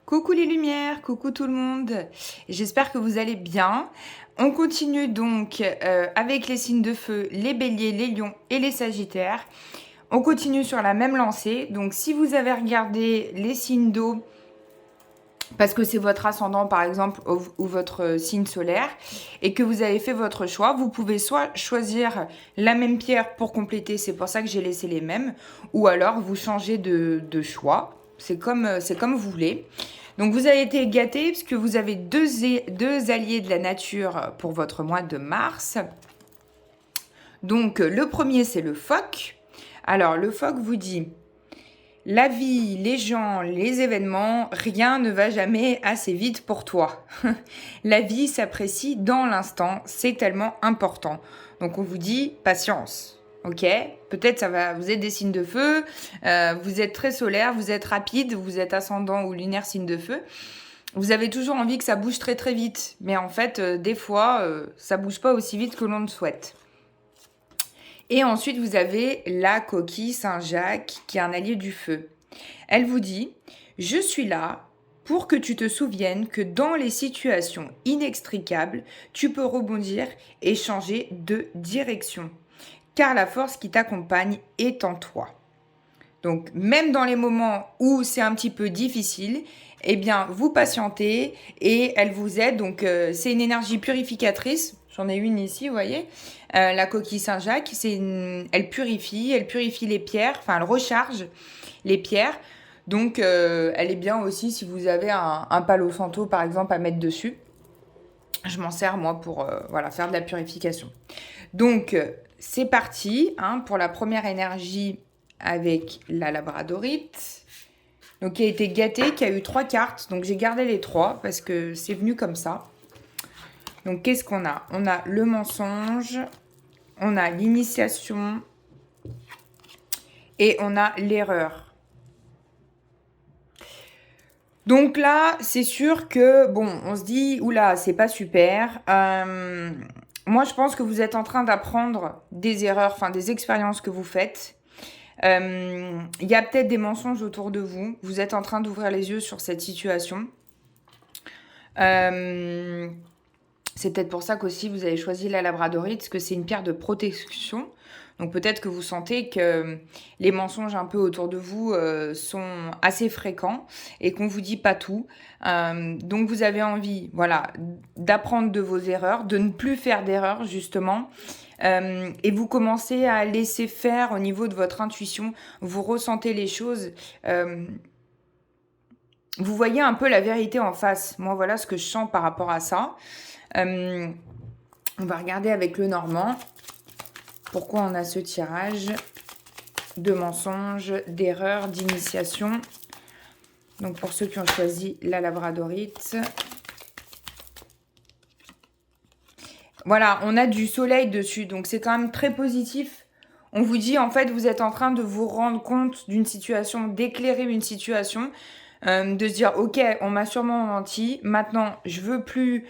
Coucou les lumières, coucou tout le monde. J'espère que vous allez bien. On continue donc avec les signes de feu, les béliers, les lions et les sagittaires. On continue sur la même lancée. Donc si vous avez regardé les signes d'eau, parce que c'est votre ascendant par exemple ou votre signe solaire, et que vous avez fait votre choix, vous pouvez soit choisir la même pierre pour compléter, c'est pour ça que j'ai laissé les mêmes, ou alors vous changez de choix. C'est comme vous voulez. Donc vous avez été gâtés puisque vous avez deux alliés de la nature pour votre mois de mars. Donc le premier c'est le phoque. Alors le phoque vous dit: la vie, les gens, les événements, rien ne va jamais assez vite pour toi. La vie s'apprécie dans l'instant, c'est tellement important. Donc on vous dit patience. Ok, peut-être ça va. Vous êtes des signes de feu, vous êtes très solaire, vous êtes rapide, vous êtes ascendant ou lunaire signe de feu. Vous avez toujours envie que ça bouge très très vite, mais en fait, des fois, ça bouge pas aussi vite que l'on le souhaite. Et ensuite, vous avez la coquille Saint-Jacques, qui est un allié du feu. Elle vous dit: je suis là pour que tu te souviennes que dans les situations inextricables, tu peux rebondir et changer de direction, car la force qui t'accompagne est en toi. Donc, même dans les moments où c'est un petit peu difficile, eh bien, vous patientez et elle vous aide. Donc, c'est une énergie purificatrice. J'en ai une ici, vous voyez. La coquille Saint-Jacques, elle purifie les pierres, enfin, elle recharge les pierres. Donc, elle est bien aussi si vous avez un Palo Santo, par exemple, à mettre dessus. Je m'en sers, moi, pour faire de la purification. Donc, c'est parti pour la première énergie avec la labradorite. Donc, qui a été gâtée, qui a eu 3 cartes. Donc, j'ai gardé les 3 parce que c'est venu comme ça. Donc, qu'est-ce qu'on a? On a le mensonge, on a l'initiation et on a l'erreur. Donc là, c'est sûr que, bon, on se dit, oula, c'est pas super. Moi, je pense que vous êtes en train d'apprendre des erreurs, enfin des expériences que vous faites. Il y a peut-être des mensonges autour de vous. Vous êtes en train d'ouvrir les yeux sur cette situation. C'est peut-être pour ça qu'aussi vous avez choisi la labradorite, parce que c'est une pierre de protection. Donc peut-être que vous sentez que les mensonges un peu autour de vous sont assez fréquents et qu'on vous dit pas tout. Donc vous avez envie, d'apprendre de vos erreurs, de ne plus faire d'erreurs justement. Et vous commencez à laisser faire au niveau de votre intuition. Vous ressentez les choses. Vous voyez un peu la vérité en face. Moi, voilà ce que je sens par rapport à ça. On va regarder avec le Normand pourquoi on a ce tirage de mensonges, d'erreurs, d'initiation. Donc pour ceux qui ont choisi la labradorite. Voilà, on a du soleil dessus, donc c'est quand même très positif. On vous dit, en fait, vous êtes en train de vous rendre compte d'une situation, d'éclairer une situation, de se dire, ok, on m'a sûrement menti, maintenant, je veux plus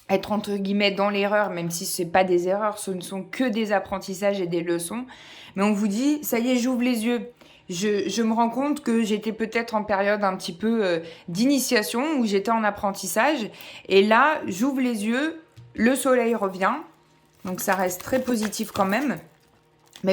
être entre guillemets dans l'erreur, même si ce n'est pas des erreurs, ce ne sont que des apprentissages et des leçons. Mais on vous dit, ça y est, j'ouvre les yeux. Je me rends compte que j'étais peut-être en période un petit peu d'initiation, où j'étais en apprentissage. Et là, j'ouvre les yeux, le soleil revient. Donc ça reste très positif quand même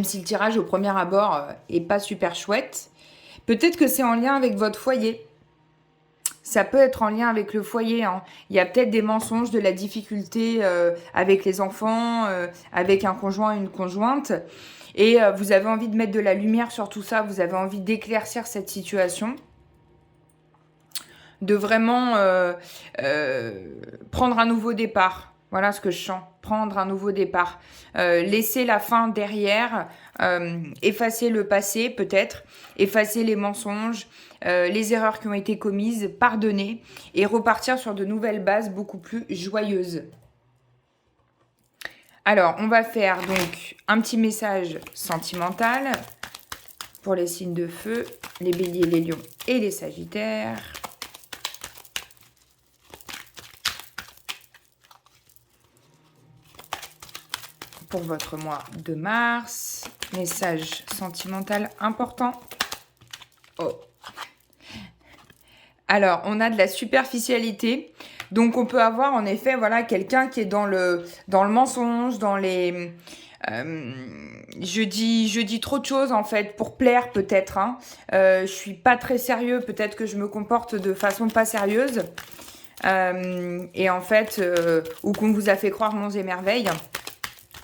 si le tirage au premier abord est pas super chouette. Peut-être que c'est en lien avec votre foyer. Ça peut être en lien avec le foyer. Il y a peut-être des mensonges, de la difficulté avec les enfants, avec un conjoint, une conjointe. Et vous avez envie de mettre de la lumière sur tout ça. Vous avez envie d'éclaircir cette situation. De vraiment prendre un nouveau départ. Voilà ce que je sens. Prendre un nouveau départ. Laisser la fin derrière. Effacer le passé peut-être. Effacer les mensonges. Les erreurs qui ont été commises. Pardonner. Et repartir sur de nouvelles bases beaucoup plus joyeuses. Alors, on va faire donc un petit message sentimental pour les signes de feu, les béliers, les lions et les sagittaires. Pour votre mois de mars, message sentimental important. Oh. Alors, on a de la superficialité. Donc, on peut avoir en effet, voilà, quelqu'un qui est dans le mensonge, dans les... je dis trop de choses en fait pour plaire peut-être. Hein. Je suis pas très sérieux, peut-être que je me comporte de façon pas sérieuse. Et en fait, ou qu'on vous a fait croire monts et merveilles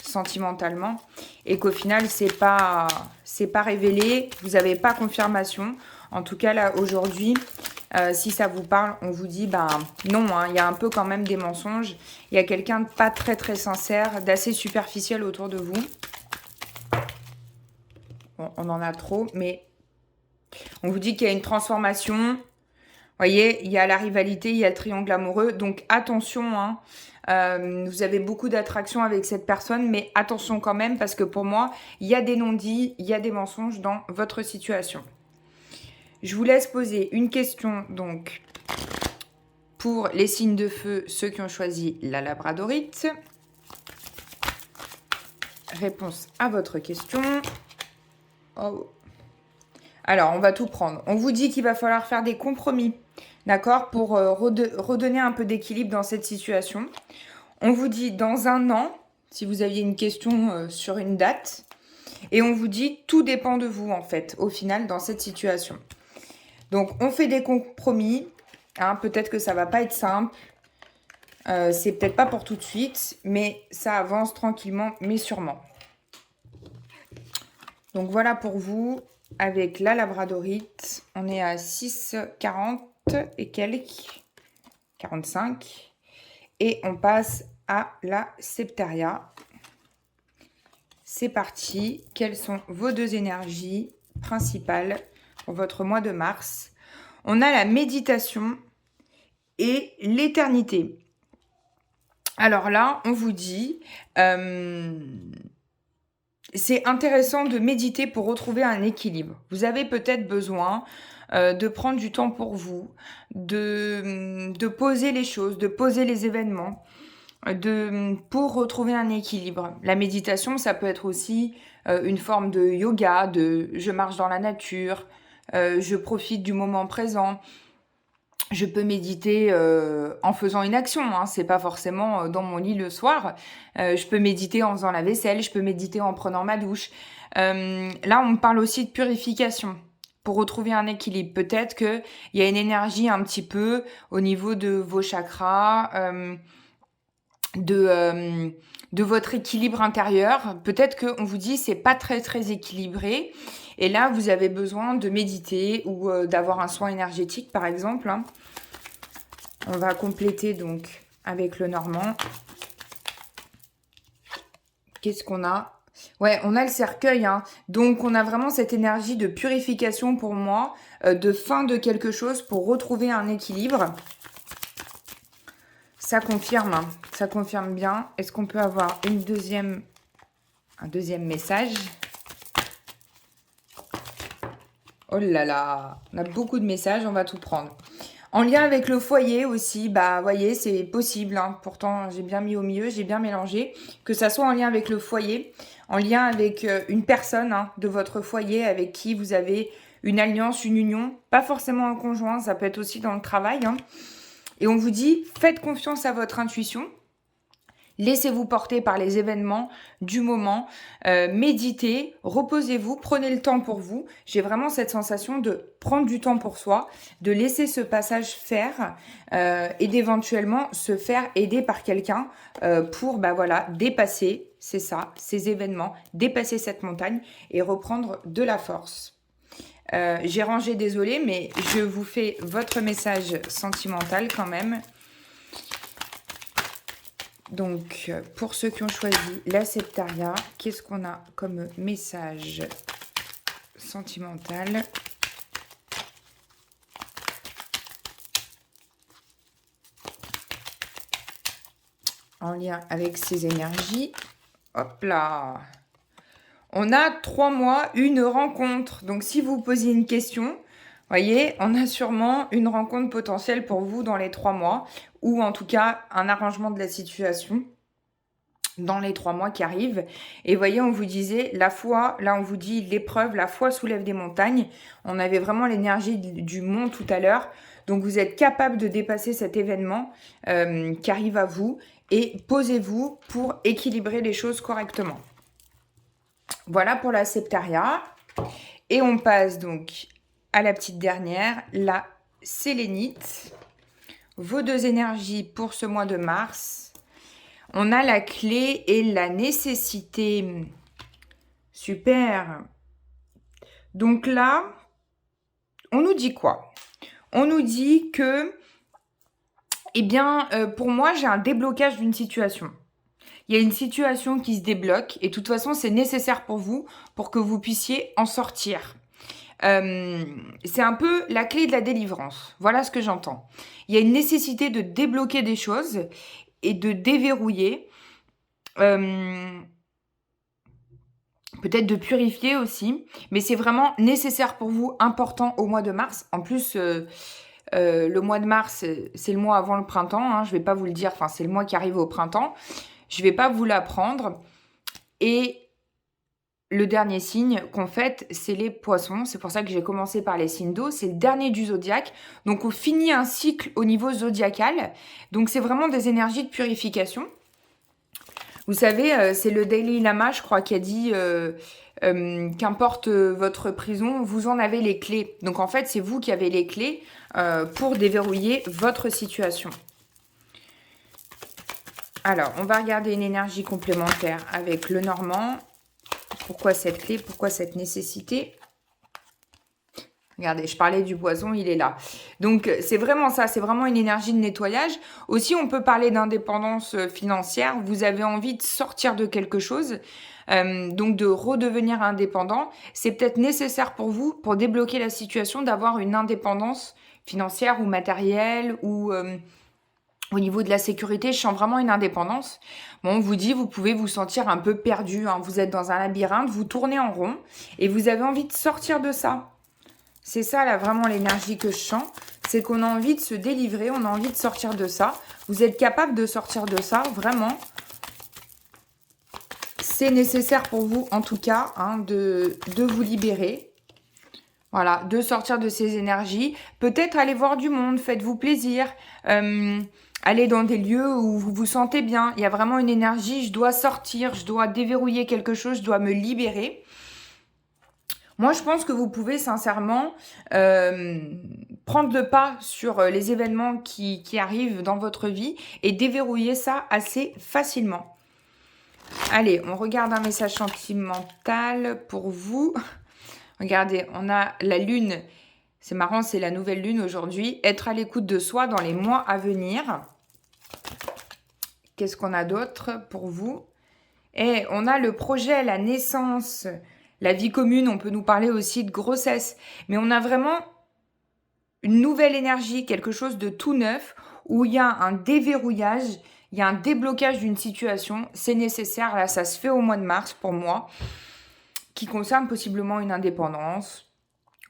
sentimentalement, et qu'au final c'est pas révélé, vous n'avez pas confirmation. En tout cas là aujourd'hui, si ça vous parle, on vous dit ben non, hein, il y a un peu quand même des mensonges. Il y a quelqu'un de pas très très sincère, d'assez superficiel autour de vous. Bon, on en a trop, mais on vous dit qu'il y a une transformation. Vous voyez, il y a la rivalité, il y a le triangle amoureux. Donc attention, hein, vous avez beaucoup d'attraction avec cette personne, mais attention quand même, parce que pour moi, il y a des non-dits, il y a des mensonges dans votre situation. Je vous laisse poser une question, donc, pour les signes de feu, ceux qui ont choisi la labradorite. Réponse à votre question. Oh. Alors, on va tout prendre. On vous dit qu'il va falloir faire des compromis, d'accord, pour redonner un peu d'équilibre dans cette situation. On vous dit dans un an, si vous aviez une question sur une date, et on vous dit tout dépend de vous, en fait, au final, dans cette situation. Donc, on fait des compromis. Hein, peut-être que ça va pas être simple. C'est peut-être pas pour tout de suite, mais ça avance tranquillement, mais sûrement. Donc, voilà pour vous. Avec la labradorite, on est à 6,40 et quelques, 45. Et on passe à la septaria. C'est parti. Quelles sont vos deux énergies principales pour votre mois de mars? On a la méditation et l'éternité. Alors là, on vous dit... c'est intéressant de méditer pour retrouver un équilibre. Vous avez peut-être besoin de prendre du temps pour vous, de poser les choses, de poser les événements, pour retrouver un équilibre. La méditation, ça peut être aussi une forme de yoga, de je marche dans la nature, je profite du moment présent. Je peux méditer en faisant une action, hein. C'est pas forcément dans mon lit le soir. Je peux méditer en faisant la vaisselle, je peux méditer en prenant ma douche. Là, on parle aussi de purification pour retrouver un équilibre. Peut-être qu'il y a une énergie un petit peu au niveau de vos chakras, de votre équilibre intérieur. Peut-être qu'on vous dit c'est pas très très équilibré. Et là, vous avez besoin de méditer ou d'avoir un soin énergétique, par exemple. Hein. On va compléter donc avec le normand. Qu'est-ce qu'on a? Ouais, on a le cercueil. Hein. Donc, on a vraiment cette énergie de purification pour moi, de fin de quelque chose pour retrouver un équilibre. Ça confirme. Hein. Ça confirme bien. Est-ce qu'on peut avoir un deuxième message? Oh là là, on a beaucoup de messages, on va tout prendre. En lien avec le foyer aussi, bah voyez, c'est possible. Hein. Pourtant, j'ai bien mis au milieu, j'ai bien mélangé. Que ça soit en lien avec le foyer, en lien avec une personne hein, de votre foyer avec qui vous avez une alliance, une union. Pas forcément un conjoint, ça peut être aussi dans le travail. Hein. Et on vous dit, faites confiance à votre intuition. Laissez-vous porter par les événements du moment, méditez, reposez-vous, prenez le temps pour vous. J'ai vraiment cette sensation de prendre du temps pour soi, de laisser ce passage faire et d'éventuellement se faire aider par quelqu'un pour voilà, dépasser, c'est ça, ces événements, dépasser cette montagne et reprendre de la force. J'ai rangé, désolé, mais je vous fais votre message sentimental quand même. Donc, pour ceux qui ont choisi la septaria, qu'est-ce qu'on a comme message sentimental? En lien avec ces énergies. Hop là! On a 3 mois, une rencontre. Donc, si vous posez une question, voyez, on a sûrement une rencontre potentielle pour vous dans les 3 mois, ou en tout cas un arrangement de la situation. dans les 3 mois qui arrivent. Et voyez, on vous disait la foi, là on vous dit l'épreuve, la foi soulève des montagnes. On avait vraiment l'énergie du mont tout à l'heure. Donc vous êtes capable de dépasser cet événement qui arrive à vous et posez-vous pour équilibrer les choses correctement. Voilà pour la Septaria. Et on passe donc à la petite dernière, la Sélénite. Vos 2 énergies pour ce mois de mars. On a la clé et la nécessité. Super. Donc là, on nous dit quoi? On nous dit que, eh bien, pour moi, j'ai un déblocage d'une situation. Il y a une situation qui se débloque et de toute façon, c'est nécessaire pour vous pour que vous puissiez en sortir. C'est un peu la clé de la délivrance. Voilà ce que j'entends. Il y a une nécessité de débloquer des choses et de déverrouiller. Peut-être de purifier aussi. Mais c'est vraiment nécessaire pour vous, important au mois de mars. En plus, le mois de mars, c'est le mois avant le printemps. Hein, je ne vais pas vous le dire. Enfin, c'est le mois qui arrive au printemps. Je ne vais pas vous l'apprendre. Et le dernier signe qu'on fête, c'est les poissons. C'est pour ça que j'ai commencé par les signes d'eau. C'est le dernier du zodiaque. Donc, on finit un cycle au niveau zodiacal. Donc, c'est vraiment des énergies de purification. Vous savez, c'est le Dalai Lama, je crois, qui a dit qu'importe votre prison, vous en avez les clés. Donc, en fait, c'est vous qui avez les clés pour déverrouiller votre situation. Alors, on va regarder une énergie complémentaire avec le Normand. Pourquoi cette clé? Pourquoi cette nécessité? Regardez, je parlais du poisson, il est là. Donc, c'est vraiment ça, c'est vraiment une énergie de nettoyage. Aussi, on peut parler d'indépendance financière. Vous avez envie de sortir de quelque chose, donc de redevenir indépendant. C'est peut-être nécessaire pour vous, pour débloquer la situation, d'avoir une indépendance financière ou matérielle ou au niveau de la sécurité. Je sens vraiment une indépendance. Bon, on vous dit, vous pouvez vous sentir un peu perdu. Hein. Vous êtes dans un labyrinthe, vous tournez en rond et vous avez envie de sortir de ça. C'est ça, là, vraiment l'énergie que je sens. C'est qu'on a envie de se délivrer, on a envie de sortir de ça. Vous êtes capable de sortir de ça, vraiment. C'est nécessaire pour vous, en tout cas, hein, de vous libérer. Voilà, de sortir de ces énergies. Peut-être aller voir du monde, faites-vous plaisir. Aller dans des lieux où vous vous sentez bien. Il y a vraiment une énergie, je dois sortir, je dois déverrouiller quelque chose, je dois me libérer. Moi, je pense que vous pouvez sincèrement prendre le pas sur les événements qui arrivent dans votre vie et déverrouiller ça assez facilement. Allez, on regarde un message sentimental pour vous. Regardez, on a la lune. C'est marrant, c'est la nouvelle lune aujourd'hui. Être à l'écoute de soi dans les mois à venir. Qu'est-ce qu'on a d'autre pour vous? Et on a le projet, la naissance, la vie commune. On peut nous parler aussi de grossesse. Mais on a vraiment une nouvelle énergie, quelque chose de tout neuf, où il y a un déverrouillage, il y a un déblocage d'une situation. C'est nécessaire, là, ça se fait au mois de mars pour moi, qui concerne possiblement une indépendance,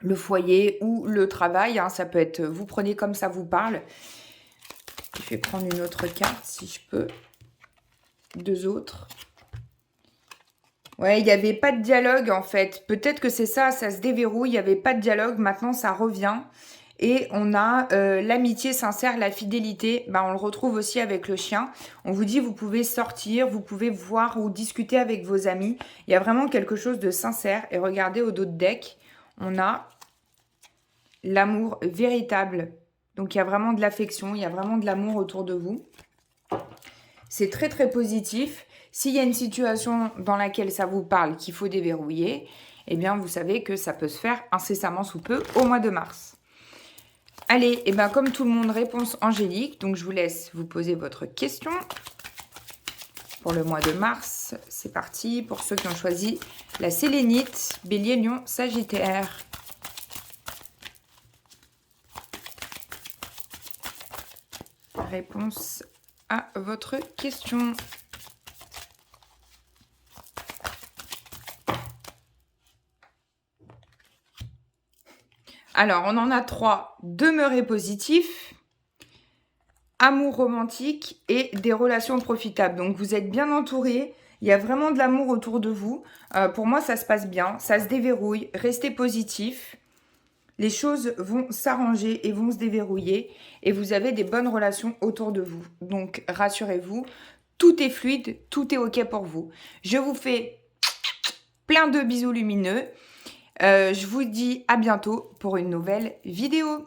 le foyer ou le travail. Hein, ça peut être, vous prenez comme ça vous parle. Je vais prendre une autre carte si je peux. 2 autres. Ouais, il n'y avait pas de dialogue en fait. Peut-être que c'est ça, ça se déverrouille. Il n'y avait pas de dialogue. Maintenant, ça revient. Et on a l'amitié sincère, la fidélité. Ben, on le retrouve aussi avec le chien. On vous dit, vous pouvez sortir, vous pouvez voir ou discuter avec vos amis. Il y a vraiment quelque chose de sincère. Et regardez au dos de deck, on a l'amour véritable. Donc, il y a vraiment de l'affection, il y a vraiment de l'amour autour de vous. C'est très, très positif. S'il y a une situation dans laquelle ça vous parle, qu'il faut déverrouiller, eh bien, vous savez que ça peut se faire incessamment sous peu au mois de mars. Allez, et bien comme tout le monde, réponse angélique. Donc, je vous laisse vous poser votre question pour le mois de mars. C'est parti pour ceux qui ont choisi la sélénite, bélier, lion, sagittaire. Réponse à votre question. Alors, on en a 3. Demeurez positif. amour romantique et des relations profitables. Donc vous êtes bien entouré, il y a vraiment de l'amour autour de vous. Pour moi, ça se passe bien, ça se déverrouille, restez positif. Les choses vont s'arranger et vont se déverrouiller et vous avez des bonnes relations autour de vous. Donc rassurez-vous, tout est fluide, tout est OK pour vous. Je vous fais plein de bisous lumineux. Je vous dis à bientôt pour une nouvelle vidéo.